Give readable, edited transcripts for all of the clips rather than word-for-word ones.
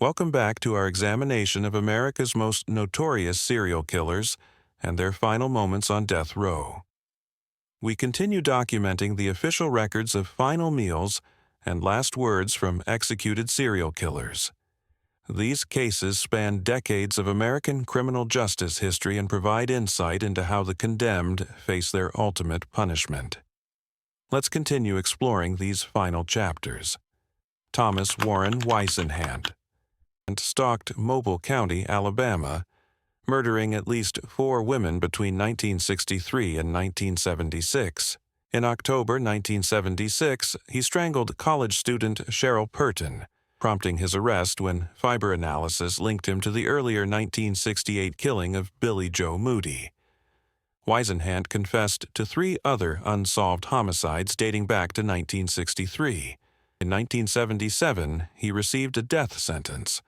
Welcome back to our examination of America's most notorious serial killers and their final moments on death row. We continue documenting the official records of final meals and last words from executed serial killers. These cases span decades of American criminal justice history and provide insight into how the condemned face their ultimate punishment. Let's continue exploring these final chapters. Thomas Warren Whisenant stalked Mobile County, Alabama, murdering at least 4 women between 1963 and 1976. In October 1976, he strangled college student Cheryl Purton, prompting his arrest when fiber analysis linked him to the earlier 1968 killing of Billy Joe Moody. Whisenant confessed to 3 other unsolved homicides dating back to 1963. In 1977, he received a death sentence.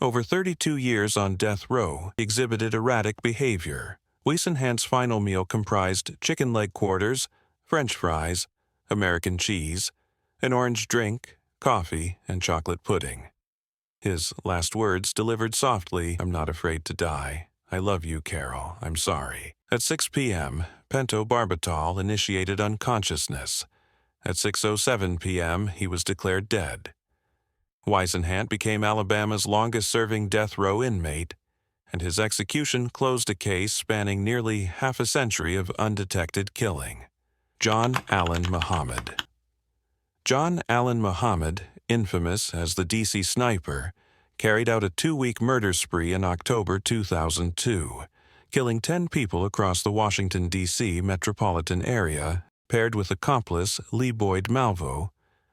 Over 32 years on death row, he exhibited erratic behavior. Whisenant's final meal comprised chicken leg quarters, French fries, American cheese, an orange drink, coffee, and chocolate pudding. His last words, delivered softly, "I'm not afraid to die. I love you, Carol. I'm sorry." At 6 p.m., pentobarbital initiated unconsciousness. At 6:07 p.m., he was declared dead. Whisenant became Alabama's longest-serving death row inmate, and his execution closed a case spanning nearly half a century of undetected killing. John Allen Muhammad. John Allen Muhammad, infamous as the D.C. Sniper, carried out a 2-week murder spree in October 2002, killing 10 people across the Washington, D.C. metropolitan area. Paired with accomplice Lee Boyd Malvo,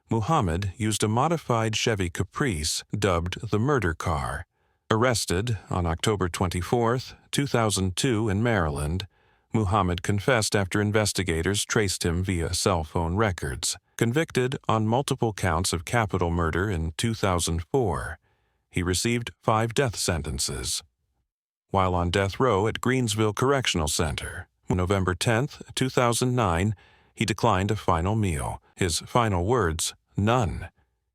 Muhammad used a modified Chevy Caprice dubbed the Murder Car. Arrested on October 24, 2002 in Maryland, Muhammad confessed after investigators traced him via cell phone records. Convicted on multiple counts of capital murder in 2004, he received 5 death sentences. While on death row at Greensville Correctional Center, November 10, 2009, he declined a final meal. His final words, "None."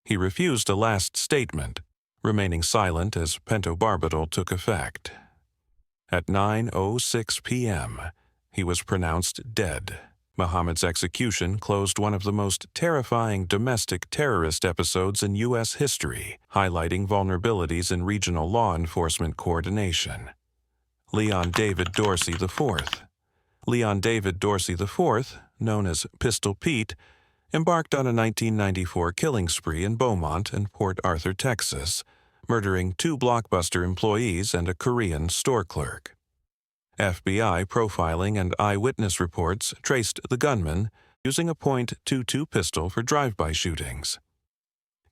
He refused a last statement, remaining silent as pentobarbital took effect. At 9:06 p.m., he was pronounced dead. Muhammad's execution closed one of the most terrifying domestic terrorist episodes in U.S. history, highlighting vulnerabilities in regional law enforcement coordination. Leon David Dorsey IV. Leon David Dorsey IV, known as Pistol Pete, embarked on a 1994 killing spree in Beaumont and Port Arthur, Texas, murdering 2 Blockbuster employees and a Korean store clerk. FBI profiling and eyewitness reports traced the gunman using a .22 pistol for drive-by shootings.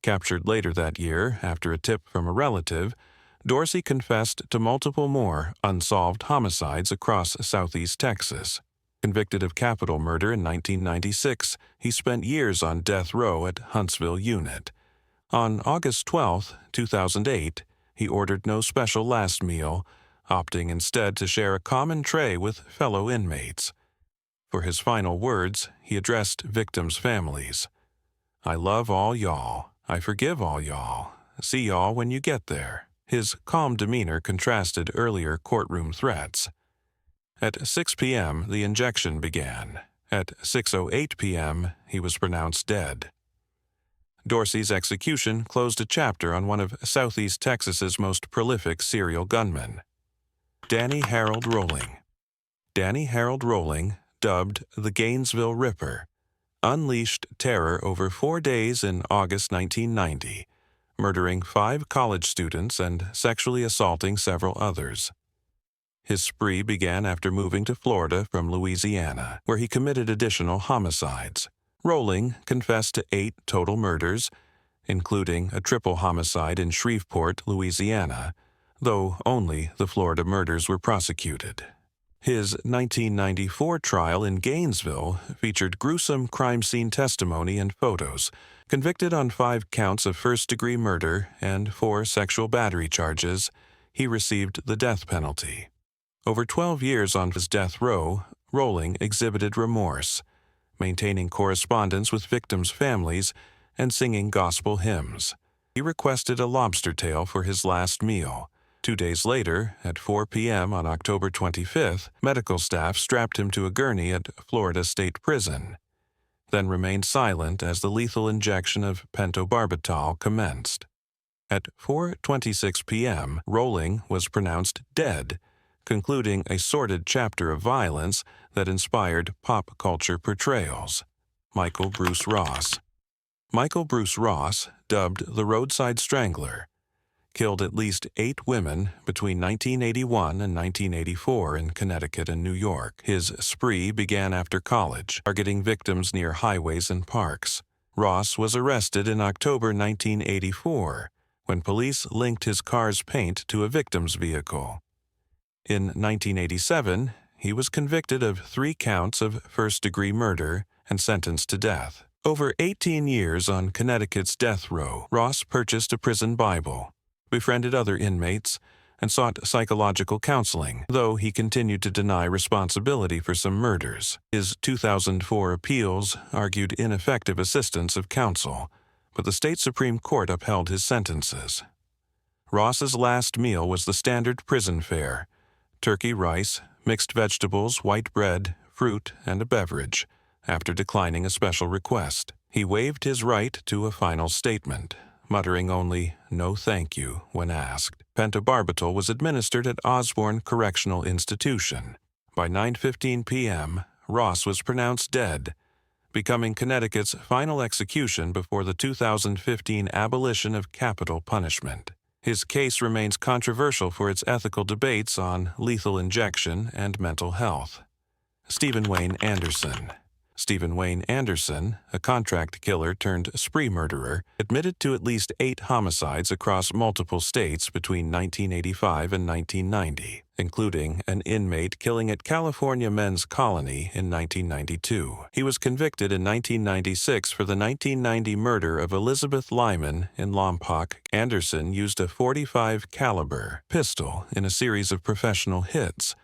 Captured later that year after a tip from a relative, Dorsey confessed to multiple more unsolved homicides across southeast Texas. Convicted of capital murder in 1996, he spent years on death row at Huntsville Unit. On August 12, 2008, he ordered no special last meal, opting instead to share a common tray with fellow inmates. For his final words, he addressed victims' families. "I love all y'all. I forgive all y'all. See y'all when you get there." His calm demeanor contrasted earlier courtroom threats. At 6 p.m., the injection began. At 6:08 p.m., he was pronounced dead. Dorsey's execution closed a chapter on one of Southeast Texas's most prolific serial gunmen. Danny Harold Rolling. Danny Harold Rolling, dubbed the Gainesville Ripper, unleashed terror over 4 days in August 1990, murdering 5 college students and sexually assaulting several others. His spree began after moving to Florida from Louisiana, where he committed additional homicides. Rolling confessed to 8 total murders, including a triple homicide in Shreveport, Louisiana, though only the Florida murders were prosecuted. His 1994 trial in Gainesville featured gruesome crime scene testimony and photos. Convicted on 5 counts of first-degree murder and 4 sexual battery charges, he received the death penalty. Over 12 years on his death row, Rolling exhibited remorse, maintaining correspondence with victims' families and singing gospel hymns. He requested a lobster tail for his last meal. 2 days later, at 4 p.m. on October 25th, medical staff strapped him to a gurney at Florida State Prison, then remained silent as the lethal injection of pentobarbital commenced. At 4:26 p.m., Rolling was pronounced dead, concluding a sordid chapter of violence that inspired pop culture portrayals. Michael Bruce Ross. Michael Bruce Ross, dubbed the Roadside Strangler, killed at least 8 women between 1981 and 1984 in Connecticut and New York. His spree began after college, targeting victims near highways and parks. Ross was arrested in October 1984 when police linked his car's paint to a victim's vehicle. In 1987, he was convicted of 3 counts of first-degree murder and sentenced to death. Over 18 years on Connecticut's death row, Ross purchased a prison Bible, befriended other inmates, and sought psychological counseling, though he continued to deny responsibility for some murders. His 2004 appeals argued ineffective assistance of counsel, but the state Supreme Court upheld his sentences. Ross's last meal was the standard prison fare: turkey, rice, mixed vegetables, white bread, fruit, and a beverage. After declining a special request, he waived his right to a final statement, muttering only, "No thank you," when asked. Pentobarbital was administered at Osborne Correctional Institution. By 9:15 p.m., Ross was pronounced dead, becoming Connecticut's final execution before the 2015 abolition of capital punishment. His case remains controversial for its ethical debates on lethal injection and mental health. Stephen Wayne Anderson. Stephen Wayne Anderson, a contract killer turned spree murderer, admitted to at least 8 homicides across multiple states between 1985 and 1990, including an inmate killing at California Men's Colony in 1992. He was convicted in 1996 for the 1990 murder of Elizabeth Lyman in Lompoc. Anderson used a .45 caliber pistol in a series of professional hits,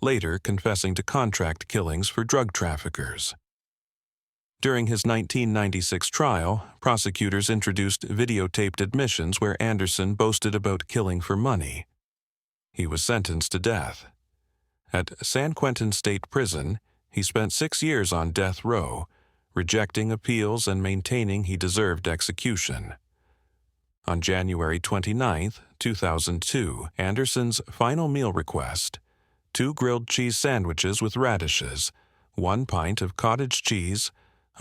later confessing to contract killings for drug traffickers. During his 1996 trial, prosecutors introduced videotaped admissions where Anderson boasted about killing for money. He was sentenced to death. At San Quentin State Prison, he spent 6 years on death row, rejecting appeals and maintaining he deserved execution. On January 29, 2002, Anderson's final meal request: 2 grilled cheese sandwiches with radishes, 1 pint of cottage cheese,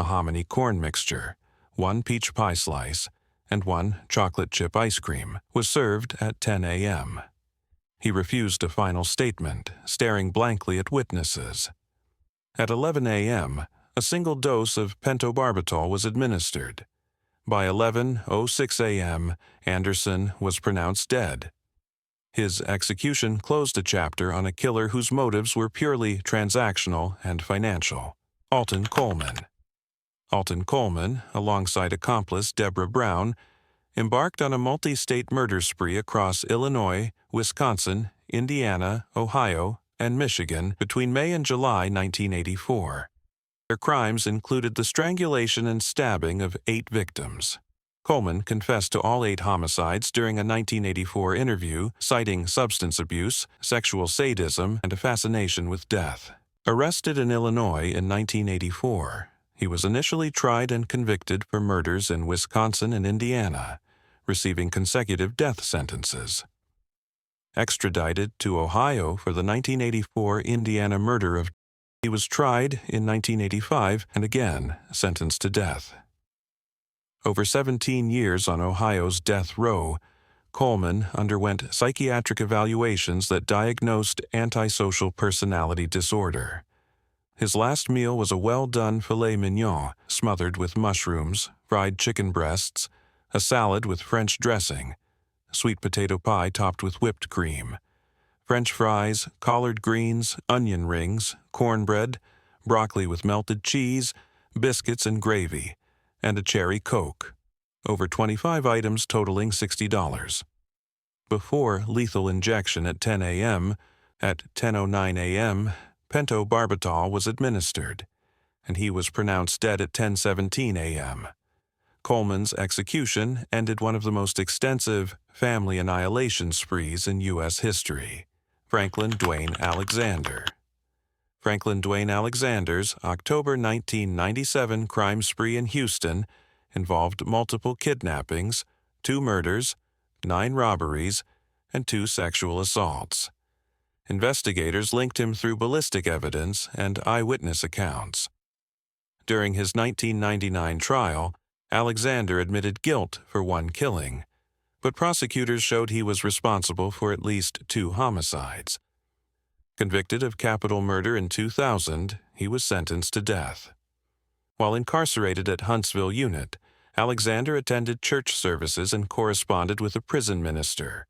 a hominy corn mixture, 1 peach pie slice, and 1 chocolate chip ice cream, was served at 10 a.m. He refused a final statement, staring blankly at witnesses. At 11 a.m., a single dose of pentobarbital was administered. By 11:06 a.m., Anderson was pronounced dead. His execution closed a chapter on a killer whose motives were purely transactional and financial. Alton Coleman. Alton Coleman, alongside accomplice Deborah Brown, embarked on a multi-state murder spree across Illinois, Wisconsin, Indiana, Ohio, and Michigan between May and July 1984. Their crimes included the strangulation and stabbing of 8 victims. Coleman confessed to all 8 homicides during a 1984 interview, citing substance abuse, sexual sadism, and a fascination with death. Arrested in Illinois in 1984, he was initially tried and convicted for murders in Wisconsin and Indiana, receiving consecutive death sentences. Extradited to Ohio for the 1984 Indiana murder of, he was tried in 1985 and again sentenced to death. Over 17 years on Ohio's death row, Coleman underwent psychiatric evaluations that diagnosed antisocial personality disorder. His last meal was a well-done filet mignon smothered with mushrooms, fried chicken breasts, a salad with French dressing, sweet potato pie topped with whipped cream, French fries, collard greens, onion rings, cornbread, broccoli with melted cheese, biscuits and gravy, and a cherry Coke. Over 25 items totaling $60. Before lethal injection at 10 a.m., at 10:09 a.m., pentobarbital was administered, and he was pronounced dead at 10:17 a.m. Coleman's execution ended one of the most extensive family annihilation sprees in U.S. history. Franklin Dwayne Alexander. Franklin Dwayne Alexander's October 1997 crime spree in Houston involved multiple kidnappings, 2 murders, 9 robberies, and 2 sexual assaults. Investigators linked him through ballistic evidence and eyewitness accounts. During his 1999 trial, Alexander admitted guilt for 1 killing, but prosecutors showed he was responsible for at least 2 homicides. Convicted of capital murder in 2000, he was sentenced to death. While incarcerated at Huntsville Unit, Alexander attended church services and corresponded with a prison minister.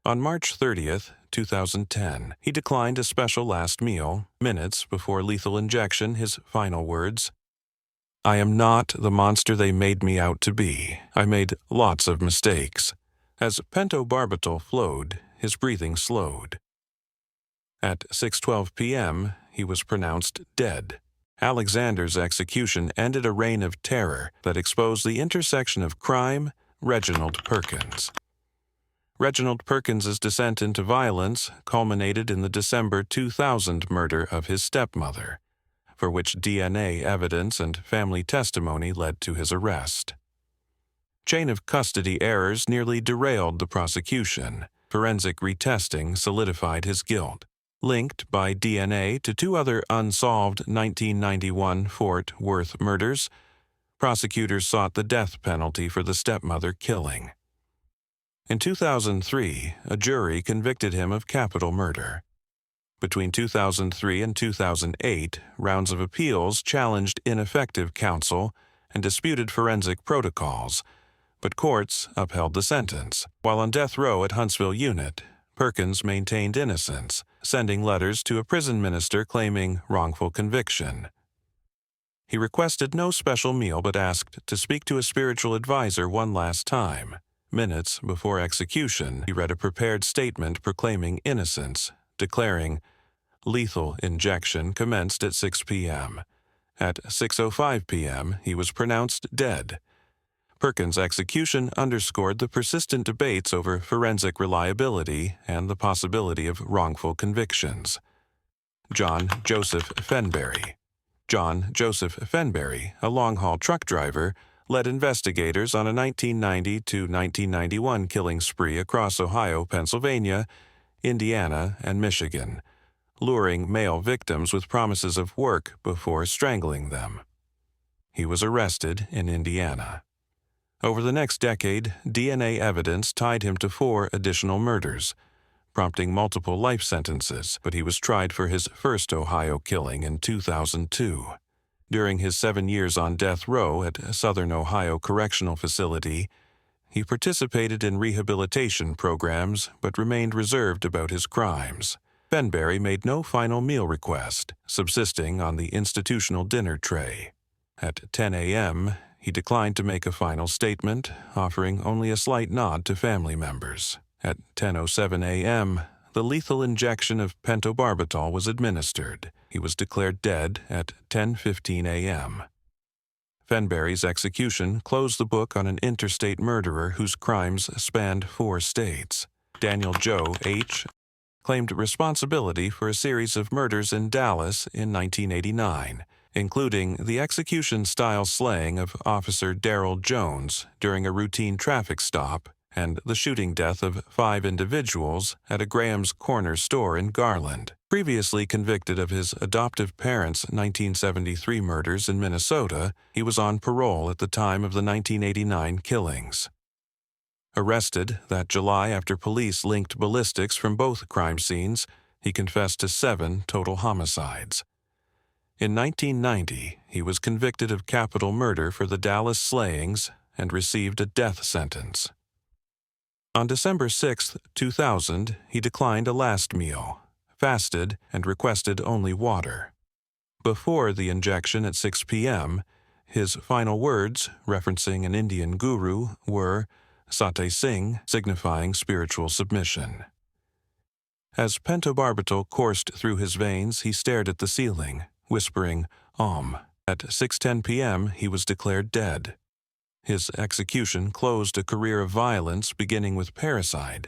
On March 30, 2010, he declined a special last meal, minutes before lethal injection. His final words, "I am not the monster they made me out to be. I made lots of mistakes." As pentobarbital flowed, his breathing slowed. At 6:12 p.m., he was pronounced dead. Alexander's execution ended a reign of terror that exposed the intersection of crime, Reginald Perkins. Reginald Perkins's descent into violence culminated in the December 2000 murder of his stepmother, for which DNA evidence and family testimony led to his arrest. Chain of custody errors nearly derailed the prosecution. Forensic retesting solidified his guilt. Linked by DNA to 2 other unsolved 1991 Fort Worth murders, prosecutors sought the death penalty for the stepmother killing. In 2003, a jury convicted him of capital murder. Between 2003 and 2008, rounds of appeals challenged ineffective counsel and disputed forensic protocols, but courts upheld the sentence. While on death row at Huntsville Unit, Perkins maintained innocence, sending letters to a prison minister claiming wrongful conviction. He requested no special meal but asked to speak to a spiritual advisor one last time. Minutes before execution, he read a prepared statement proclaiming innocence, declaring, "Lethal injection commenced at 6 p.m. At 6:05 p.m., he was pronounced dead." Perkins' execution underscored the persistent debates over forensic reliability and the possibility of wrongful convictions. John Joseph Fenberry. John Joseph Fenberry, a long-haul truck driver, led investigators on a 1990 to 1991 killing spree across Ohio, Pennsylvania, Indiana, and Michigan, luring male victims with promises of work before strangling them. He was arrested in Indiana. Over the next decade, DNA evidence tied him to 4 additional murders, prompting multiple life sentences, but he was tried for his first Ohio killing in 2002. During his 7 years on death row at Southern Ohio Correctional Facility, he participated in rehabilitation programs but remained reserved about his crimes. Fenberry made no final meal request, subsisting on the institutional dinner tray. At 10 a.m., he declined to make a final statement, offering only a slight nod to family members. At 10:07 a.m., the lethal injection of pentobarbital was administered. He was declared dead at 10:15 a.m. Fenberry's execution closed the book on an interstate murderer whose crimes spanned 4 states. Daniel Joe H. claimed responsibility for a series of murders in Dallas in 1989, including the execution-style slaying of Officer Darrell Jones during a routine traffic stop and the shooting death of 5 individuals at a Graham's Corner store in Garland. Previously convicted of his adoptive parents' 1973 murders in Minnesota, he was on parole at the time of the 1989 killings. Arrested that July after police linked ballistics from both crime scenes, he confessed to 7 total homicides. In 1990, he was convicted of capital murder for the Dallas slayings and received a death sentence. On December 6, 2000, he declined a last meal, fasted, and requested only water. Before the injection at 6 p.m., his final words, referencing an Indian guru, were Sate Singh, signifying spiritual submission. As pentobarbital coursed through his veins, he stared at the ceiling, whispering, Om. At 6:10 p.m., he was declared dead. His execution closed a career of violence beginning with parricide.